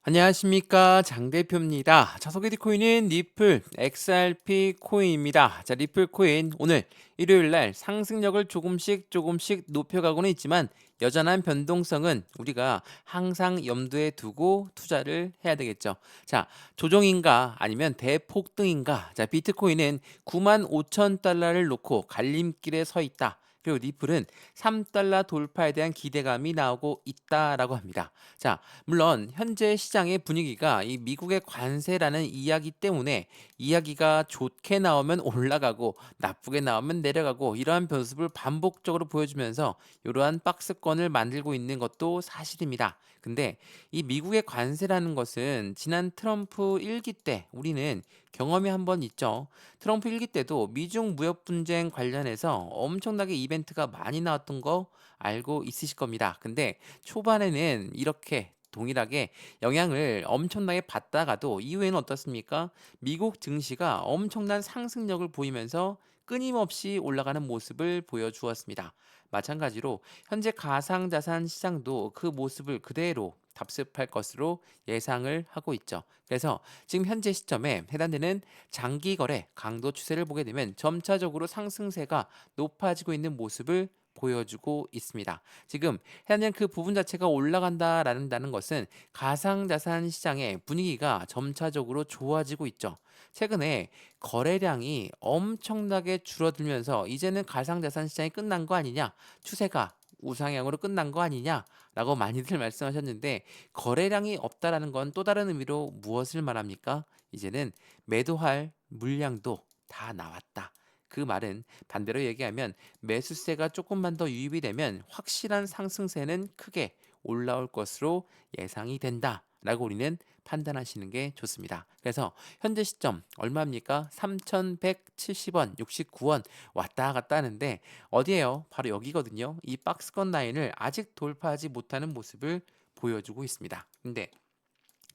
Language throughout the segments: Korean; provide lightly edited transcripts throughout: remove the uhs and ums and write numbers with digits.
안녕하십니까 장 대표입니다. 자, 소개드 코인은 리플 XRP 코인입니다. 자, 리플 코인 오늘 일요일 날 상승력을 조금씩 높여가고는 있지만 여전한 변동성은 우리가 항상 염두에 두고 투자를 해야 되겠죠. 자, 조정인가 아니면 대폭등인가? 자, 비트코인은 9만 5천 달러를 놓고 갈림길에 서 있다. 그리고 리플은 3달러 돌파에 대한 기대감이 나오고 있다라고 합니다. 자, 물론 현재 시장의 분위기가 이 미국의 관세라는 이야기 때문에 이야기가 좋게 나오면 올라가고 나쁘게 나오면 내려가고 이러한 변수를 반복적으로 보여주면서 이러한 박스권을 만들고 있는 것도 사실입니다. 근데 이 미국의 관세라는 것은 지난 트럼프 1기 때 우리는 경험이 한 번 있죠. 트럼프 1기 때도 미중 무역 분쟁 관련해서 엄청나게 이벤트가 많이 나왔던 거 알고 있으실 겁니다. 근데 초반에는 이렇게 동일하게 영향을 엄청나게 받다가도 이후에는 어떻습니까? 미국 증시가 엄청난 상승력을 보이면서 끊임없이 올라가는 모습을 보여주었습니다. 마찬가지로 현재 가상자산 시장도 그 모습을 그대로 답습할 것으로 예상을 하고 있죠. 그래서 지금 현재 시점에 해당되는 장기 거래 강도 추세를 보게 되면 점차적으로 상승세가 높아지고 있는 모습을 보여주고 있습니다. 지금 해당 그 부분 자체가 올라간다라는 것은 가상자산 시장의 분위기가 점차적으로 좋아지고 있죠. 최근에 거래량이 엄청나게 줄어들면서 이제는 가상자산 시장이 끝난 거 아니냐, 추세가 우상향으로 끝난 거 아니냐라고 많이들 말씀하셨는데 거래량이 없다라는 건 또 다른 의미로 무엇을 말합니까? 이제는 매도할 물량도 다 나왔다. 그 말은 반대로 얘기하면 매수세가 조금만 더 유입이 되면 확실한 상승세는 크게 올라올 것으로 예상이 된다. 라고 우리는 판단하시는 게 좋습니다. 그래서 현재 시점 얼마입니까? 3,170원, 69원 왔다 갔다 하는데 어디에요? 바로 여기거든요. 이 박스권 라인을 아직 돌파하지 못하는 모습을 보여주고 있습니다. 근데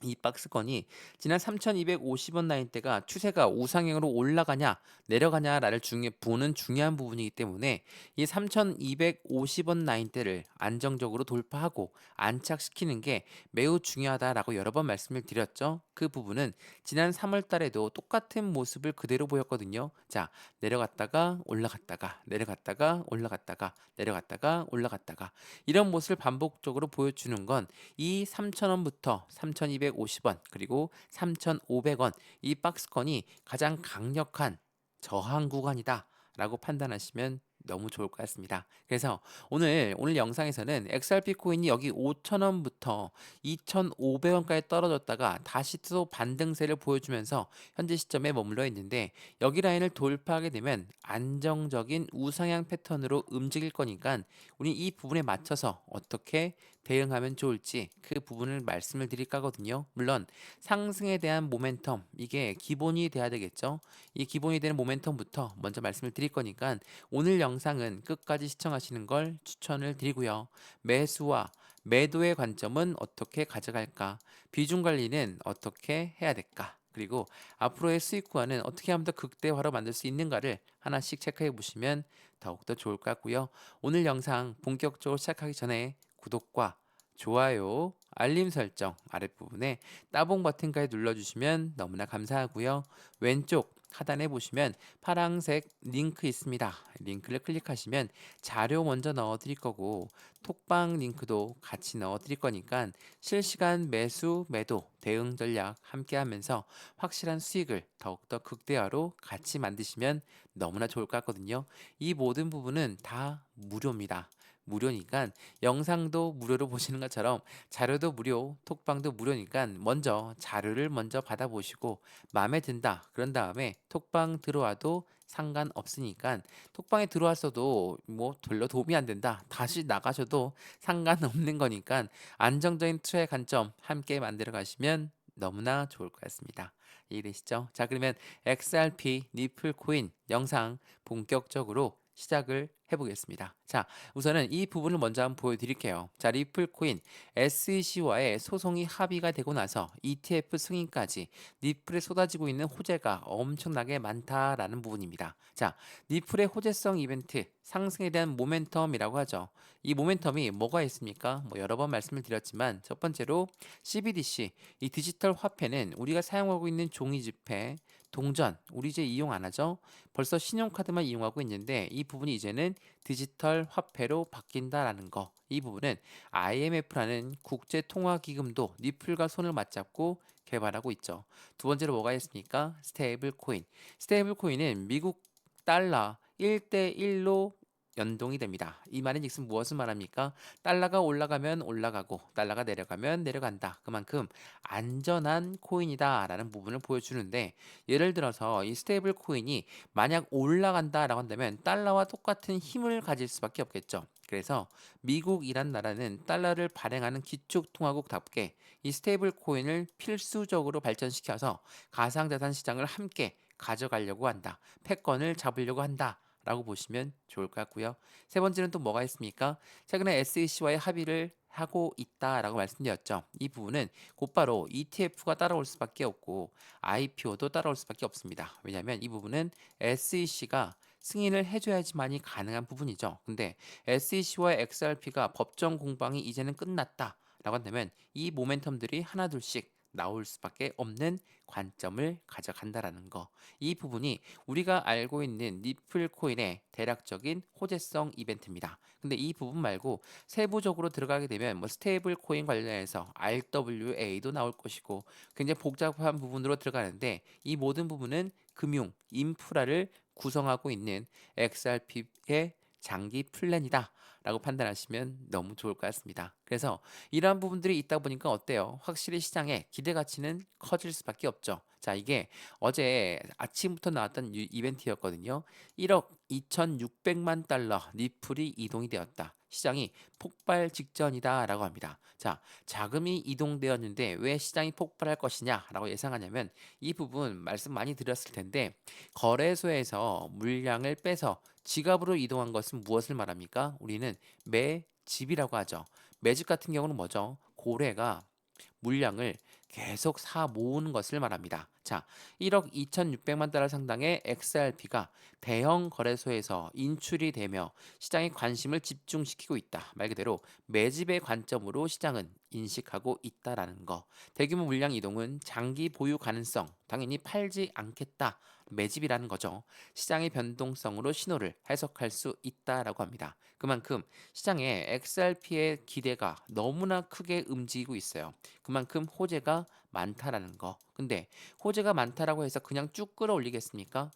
이 박스권이 지난 3,250원 라인대가 추세가 우상향으로 올라가냐 내려가냐를 보는 중요한 부분이기 때문에 이 3,250원 라인대를 안정적으로 돌파하고 안착시키는 게 매우 중요하다라고 여러 번 말씀을 드렸죠. 그 부분은 지난 3월 달에도 똑같은 모습을 그대로 보였거든요. 자, 내려갔다가 올라갔다가 내려갔다가 올라갔다가 내려갔다가 올라갔다가 이런 모습을 반복적으로 보여주는 건 이 3,000원부터 3,250원 그리고 3,500원 이 박스권이 가장 강력한 저항 구간이다라고 판단하시면 너무 좋을 것 같습니다. 그래서 오늘 영상에서는 XRP 코인이 여기 5,000원부터 2,500원까지 떨어졌다가 다시 또 반등세를 보여주면서 현재 시점에 머물러 있는데 여기 라인을 돌파하게 되면 안정적인 우상향 패턴으로 움직일 거니까 우리 이 부분에 맞춰서 어떻게 대응하면 좋을지 그 부분을 말씀을 드릴까 하거든요. 물론 상승에 대한 모멘텀 이게 기본이 돼야 되겠죠. 이 기본이 되는 모멘텀부터 먼저 말씀을 드릴 거니까 오늘 영상은 끝까지 시청하시는 걸 추천을 드리고요. 매수와 매도의 관점은 어떻게 가져갈까? 비중 관리는 어떻게 해야 될까? 그리고 앞으로의 수익 구간은 어떻게 하면 더 극대화로 만들 수 있는가를 하나씩 체크해 보시면 더욱더 좋을 것 같고요. 오늘 영상 본격적으로 시작하기 전에 구독과 좋아요, 알림 설정 아랫부분에 따봉 버튼까지 눌러주시면 너무나 감사하고요. 왼쪽 하단에 보시면 파란색 링크 있습니다. 링크를 클릭하시면 자료 먼저 넣어 드릴 거고 톡방 링크도 같이 넣어 드릴 거니까 실시간 매수, 매도, 대응 전략 함께 하면서 확실한 수익을 더욱더 극대화로 같이 만드시면 너무나 좋을 것 같거든요. 이 모든 부분은 다 무료입니다. 무료니까 영상도 무료로 보시는 것처럼 자료도 무료, 톡방도 무료니까 먼저 자료를 먼저 받아보시고 마음에 든다. 그런 다음에 톡방 들어와도 상관없으니까 톡방에 들어왔어도 뭐 별로 도움이 안 된다. 다시 나가셔도 상관없는 거니까 안정적인 투자의 관점 함께 만들어 가시면 너무나 좋을 것 같습니다. 이해되시죠? 자, 그러면 XRP 니플 코인 영상 본격적으로 시작을 해보겠습니다. 자, 우선은 이 부분을 먼저 한번 보여드릴게요. 자, 리플 코인 SEC와의 소송이 합의가 되고 나서 ETF 승인까지 리플에 쏟아지고 있는 호재가 엄청나게 많다라는 부분입니다. 자, 리플의 호재성 이벤트 상승에 대한 모멘텀이라고 하죠. 이 모멘텀이 뭐가 있습니까? 뭐 여러 번 말씀을 드렸지만 첫 번째로 CBDC, 이 디지털 화폐는 우리가 사용하고 있는 종이 지폐, 동전, 우리 이제 이용 안 하죠? 벌써 신용카드만 이용하고 있는데 이 부분이 이제는 디지털 화폐로 바뀐다라는 거. 이 부분은 IMF라는 국제통화기금도 리플과 손을 맞잡고 개발하고 있죠. 두 번째로 뭐가 있습니까? 스테이블 코인. 스테이블 코인은 미국 달러 1대1로 연동이 됩니다. 이 말은 즉슨 무엇을 말합니까? 달러가 올라가면 올라가고 달러가 내려가면 내려간다. 그만큼 안전한 코인이다라는 부분을 보여주는데 예를 들어서 이 스테이블 코인이 만약 올라간다라고 한다면 달러와 똑같은 힘을 가질 수밖에 없겠죠. 그래서 미국이란 나라는 달러를 발행하는 기축통화국답게 이 스테이블 코인을 필수적으로 발전시켜서 가상자산 시장을 함께 가져가려고 한다. 패권을 잡으려고 한다. 라고 보시면 좋을 것 같고요. 세 번째는 또 뭐가 있습니까? 최근에 SEC와의 합의를 하고 있다라고 말씀드렸죠. 이 부분은 곧바로 ETF가 따라올 수밖에 없고 IPO도 따라올 수밖에 없습니다. 왜냐하면 이 부분은 SEC가 승인을 해줘야지만이 가능한 부분이죠. 근데 SEC와 XRP가 법정 공방이 이제는 끝났다라고 한다면 이 모멘텀들이 하나둘씩 나올 수밖에 없는 관점을 가져간다라는 거. 이 부분이 우리가 알고 있는 리플 코인의 대략적인 호재성 이벤트입니다. 근데 이 부분 말고 세부적으로 들어가게 되면 뭐 스테이블 코인 관련해서 RWA도 나올 것이고 굉장히 복잡한 부분으로 들어가는데 이 모든 부분은 금융, 인프라를 구성하고 있는 XRP의 장기 플랜이다. 라고 판단하시면 너무 좋을 것 같습니다. 그래서 이러한 부분들이 있다 보니까 어때요? 확실히 시장의 기대 가치는 커질 수밖에 없죠. 자, 이게 어제 아침부터 나왔던 이벤트였거든요. 1억 2,600만 달러 리플이 이동이 되었다. 시장이 폭발 직전이다라고 합니다. 자, 자금이 이동되었는데 왜 시장이 폭발할 것이냐라고 예상하냐면 이 부분 말씀 많이 드렸을 텐데 거래소에서 물량을 빼서 지갑으로 이동한 것은 무엇을 말합니까? 우리는 매집이라고 하죠. 매집 같은 경우는 뭐죠? 고래가 물량을 계속 사 모으는 것을 말합니다. 자, 1억 2,600만 달러 상당의 XRP가 대형 거래소에서 인출이 되며 시장의 관심을 집중시키고 있다. 말 그대로 매집의 관점으로 시장은 인식하고 있다라는 거. 대규모 물량 이동은 장기 보유 가능성, 당연히 팔지 않겠다. 매집이라는 거죠. 시장의 변동성으로 신호를 해석할 수 있다라고 합니다. 그만큼 시장에 XRP의 기대가 너무나 크게 움직이고 있어요. 그만큼 호재가 많다라는 거. 근데 호재가 많다라고 해서 그냥 쭉 끌어올리겠습니까?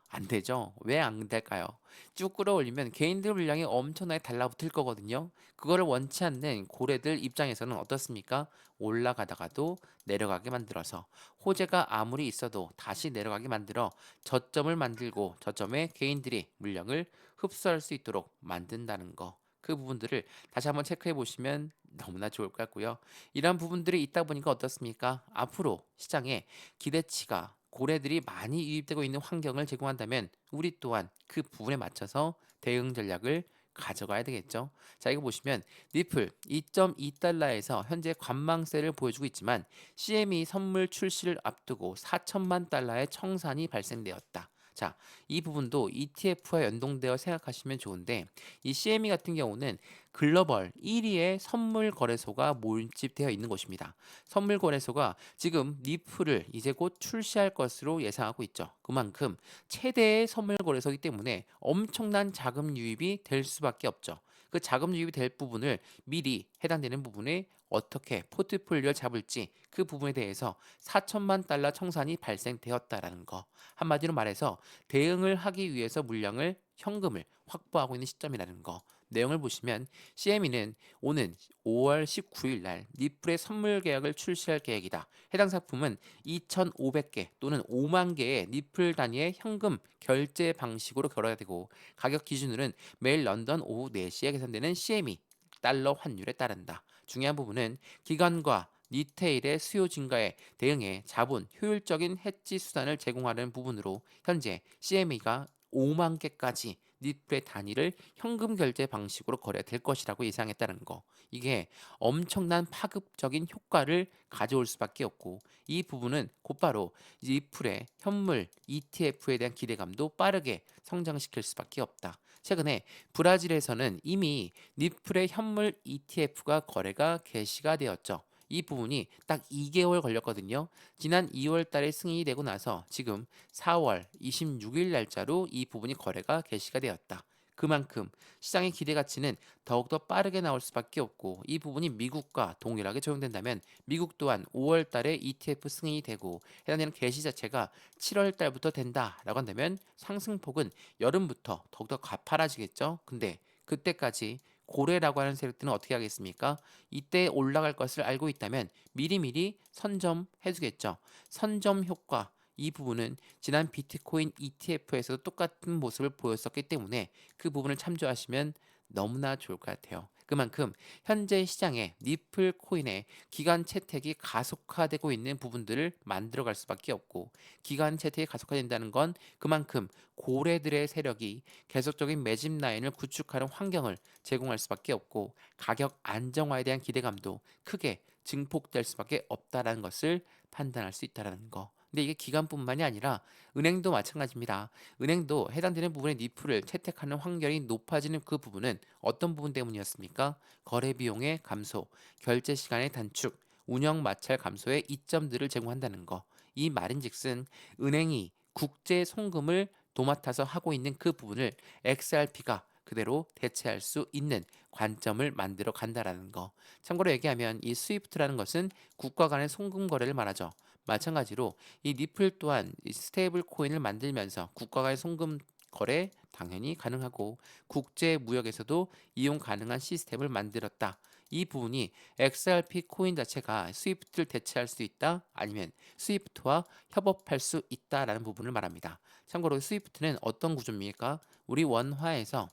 안 되죠. 왜 안 될까요? 쭉 끌어올리면 개인들 물량이 엄청나게 달라붙을 거거든요. 그거를 원치 않는 고래들 입장에서는 어떻습니까? 올라가다가도 내려가게 만들어서 호재가 아무리 있어도 다시 내려가게 만들어 저점을 만들고 저점에 개인들이 물량을 흡수할 수 있도록 만든다는 거. 그 부분들을 다시 한번 체크해 보시면 너무나 좋을 것 같고요. 이런 부분들이 있다 보니까 어떻습니까? 앞으로 시장에 기대치가 고래들이 많이 유입되고 있는 환경을 제공한다면 우리 또한 그 부분에 맞춰서 대응 전략을 가져가야 되겠죠. 자, 이거 보시면 리플 2.2달러에서 현재 관망세를 보여주고 있지만 CME 선물 출시를 앞두고 4천만 달러의 청산이 발생되었다. 자, 이 부분도 ETF와 연동되어 생각하시면 좋은데 이 CME 같은 경우는 글로벌 1위의 선물 거래소가 몰집되어 있는 곳입니다. 선물 거래소가 지금 리플을 이제 곧 출시할 것으로 예상하고 있죠. 그만큼 최대의 선물 거래소이기 때문에 엄청난 자금 유입이 될 수밖에 없죠. 그 자금 유입이 될 부분을 미리 해당되는 부분에 어떻게 포트폴리오를 잡을지 그 부분에 대해서 4천만 달러 청산이 발생되었다라는 거. 한마디로 말해서 대응을 하기 위해서 물량을 현금을 확보하고 있는 시점이라는 거. 내용을 보시면 CME는 오는 5월 19일 날 리플의 선물 계약을 출시할 계획이다. 해당 상품은 2,500개 또는 5만 개의 리플 단위의 현금 결제 방식으로 결화되고 가격 기준으로는 매일 런던 오후 4시에 계산되는 CME 달러 환율에 따른다. 중요한 부분은 기관과 리테일의 수요 증가에 대응해 자본 효율적인 해지 수단을 제공하는 부분으로 현재 CME가 5만 개까지 니플의 단위를 현금 결제 방식으로 거래될 것이라고 예상했다는 거. 이게 엄청난 파급적인 효과를 가져올 수밖에 없고 이 부분은 곧바로 니플의 현물 ETF에 대한 기대감도 빠르게 성장시킬 수밖에 없다. 최근에 브라질에서는 이미 니플의 현물 ETF가 거래가 개시가 되었죠. 이 부분이 딱 2개월 걸렸거든요. 지난 2월 달에 승인이 되고 나서 지금 4월 26일 날짜로 이 부분이 거래가 개시가 되었다. 그만큼 시장의 기대 가치는 더욱더 빠르게 나올 수밖에 없고 이 부분이 미국과 동일하게 적용된다면 미국 또한 5월 달에 ETF 승인이 되고 해당되는 개시 자체가 7월 달부터 된다라고 한다면 상승폭은 여름부터 더욱더 가파라지겠죠. 근데 그때까지 고래라고 하는 세력들은 어떻게 하겠습니까? 이때 올라갈 것을 알고 있다면 미리미리 선점해주겠죠. 선점 효과 이 부분은 지난 비트코인 ETF에서도 똑같은 모습을 보였었기 때문에 그 부분을 참조하시면 너무나 좋을 것 같아요. 그만큼 현재 시장에 니플 코인의 기간 채택이 가속화되고 있는 부분들을 만들어갈 수밖에 없고 기간 채택이 가속화된다는 건 그만큼 고래들의 세력이 계속적인 매집 라인을 구축하는 환경을 제공할 수밖에 없고 가격 안정화에 대한 기대감도 크게 증폭될 수밖에 없다라는 것을 판단할 수 있다는 거. 근데 이게 기관뿐만이 아니라 은행도 마찬가지입니다. 은행도 해당되는 부분의 니플을 채택하는 확률이 높아지는 그 부분은 어떤 부분 때문이었습니까? 거래 비용의 감소, 결제 시간의 단축, 운영 마찰 감소의 이점들을 제공한다는 거. 이 말인즉슨 은행이 국제 송금을 도맡아서 하고 있는 그 부분을 XRP가 그대로 대체할 수 있는 관점을 만들어 간다라는 거. 참고로 얘기하면 이 스위프트라는 것은 국가 간의 송금 거래를 말하죠. 마찬가지로 이 니플 또한 이 스테이블 코인을 만들면서 국가 간의 송금 거래 당연히 가능하고 국제 무역에서도 이용 가능한 시스템을 만들었다. 이 부분이 XRP 코인 자체가 스위프트를 대체할 수 있다 아니면 스위프트와 협업할 수 있다라는 부분을 말합니다. 참고로 스위프트는 어떤 구조입니까? 우리 원화에서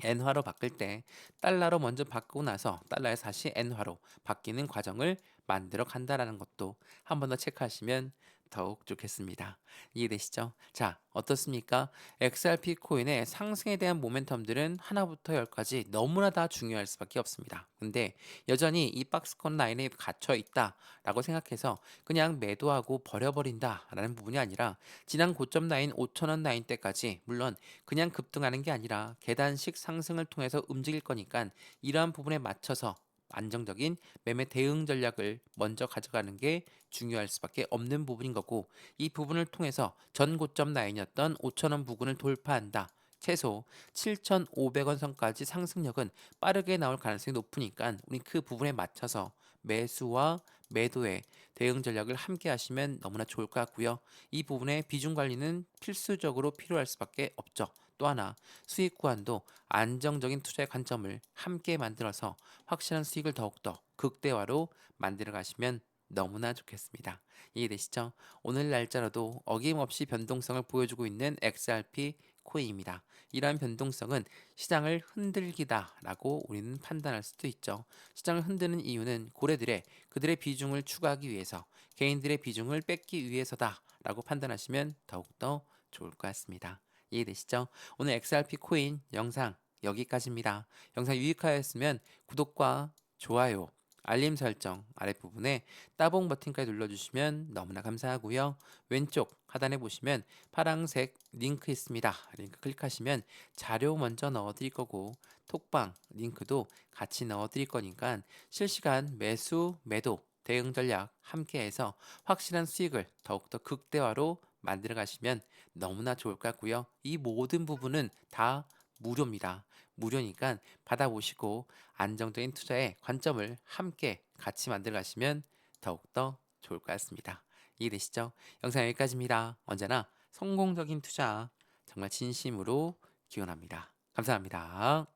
엔화로 바꿀 때 달러로 먼저 바꾸고 나서 달러에서 다시 엔화로 바뀌는 과정을 만들어 간다라는 것도 한 번 더 체크하시면 더욱 좋겠습니다. 이해되시죠? 자, 어떻습니까? XRP 코인의 상승에 대한 모멘텀들은 하나부터 열까지 너무나 다 중요할 수밖에 없습니다. 근데 여전히 이 박스권 라인에 갇혀 있다라고 생각해서 그냥 매도하고 버려버린다라는 부분이 아니라 지난 고점 라인 5,000원 라인 때까지 물론 그냥 급등하는 게 아니라 계단식 상승을 통해서 움직일 거니까 이러한 부분에 맞춰서 안정적인 매매 대응 전략을 먼저 가져가는 게 중요할 수밖에 없는 부분인 거고 이 부분을 통해서 전 고점 라인이었던 5,000원 부근을 돌파한다. 최소 7,500원 선까지 상승력은 빠르게 나올 가능성이 높으니까 우리 그 부분에 맞춰서 매수와 매도의 대응 전략을 함께 하시면 너무나 좋을 것 같고요. 이 부분의 비중 관리는 필수적으로 필요할 수밖에 없죠. 또 하나 수익 구간도 안정적인 투자의 관점을 함께 만들어서 확실한 수익을 더욱더 극대화로 만들어 가시면 너무나 좋겠습니다. 이해되시죠? 오늘 날짜로도 어김없이 변동성을 보여주고 있는 XRP 코인입니다. 이러한 변동성은 시장을 흔들기다라고 우리는 판단할 수도 있죠. 시장을 흔드는 이유는 고래들의 그들의 비중을 추가하기 위해서 개인들의 비중을 뺏기 위해서다라고 판단하시면 더욱더 좋을 것 같습니다. 이해되시죠? 오늘 XRP 코인 영상 여기까지입니다. 영상 유익하였으면 구독과 좋아요, 알림 설정 아랫부분에 따봉 버튼까지 눌러주시면 너무나 감사하고요. 왼쪽 하단에 보시면 파란색 링크 있습니다. 링크 클릭하시면 자료 먼저 넣어드릴 거고 톡방 링크도 같이 넣어드릴 거니까 실시간 매수, 매도, 대응 전략 함께해서 확실한 수익을 더욱더 극대화로 만들어 가시면 너무나 좋을 것 같고요. 이 모든 부분은 다 무료입니다. 무료니까 받아보시고 안정적인 투자의 관점을 함께 같이 만들어 가시면 더욱더 좋을 것 같습니다. 이해되시죠? 영상 여기까지입니다. 언제나 성공적인 투자 정말 진심으로 기원합니다. 감사합니다.